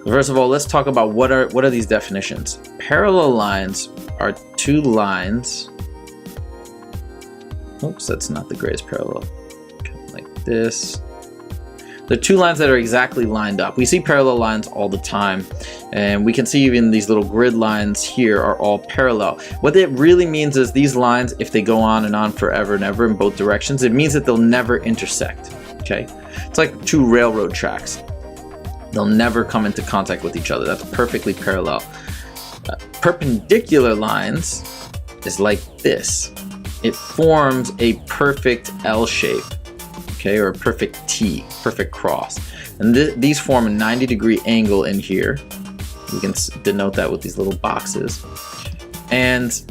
First of all, let's talk about what are these definitions. Parallel lines are two lines. Oops, that's not the greatest parallel. Like this. They're two lines that are exactly lined up. We see parallel lines all the time, and we can see even these little grid lines here are all parallel. What it really means is these lines, if they go on and forever and ever in both directions, it means that they'll never intersect, okay? It's like two railroad tracks. They'll never come into contact with each other. That's perfectly parallel. Perpendicular lines is like this. It forms a perfect L shape, okay, or a perfect T, perfect cross. And these form a 90-degree angle in here. You can denote that with these little boxes. And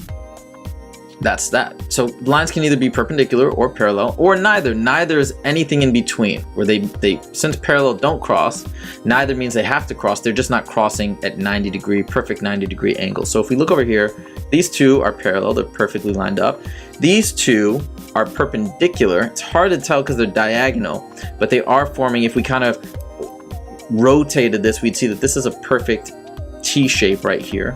that's that. So lines can either be perpendicular or parallel, or neither. Neither is anything in between, where they since parallel don't cross, neither means they have to cross. They're just not crossing at 90-degree, perfect 90-degree angles. So if we look over here, these two are parallel, they're perfectly lined up. These two are perpendicular. It's hard to tell because they're diagonal, but they are forming, if we kind of rotated this, we'd see that this is a perfect T shape right here.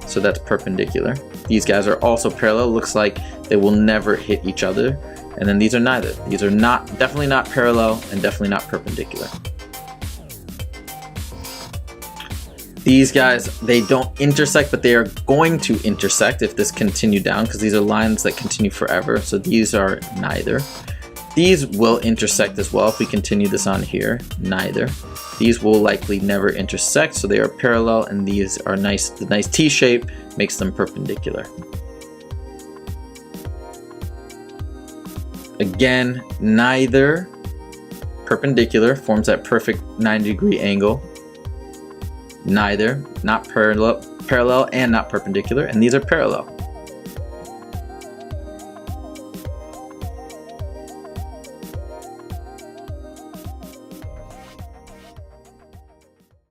So that's perpendicular. These guys are also parallel. Looks like they will never hit each other. And then these are neither. These are definitely not parallel and definitely not perpendicular. These guys, they don't intersect, but they are going to intersect if this continued down, because these are lines that continue forever. So these are neither. These will intersect as well if we continue this on here, neither. These will likely never intersect, so they are parallel, and these are nice. The nice T shape makes them perpendicular. Again, neither perpendicular forms that perfect 90-degree angle. Neither, not parallel and not perpendicular, and these are parallel.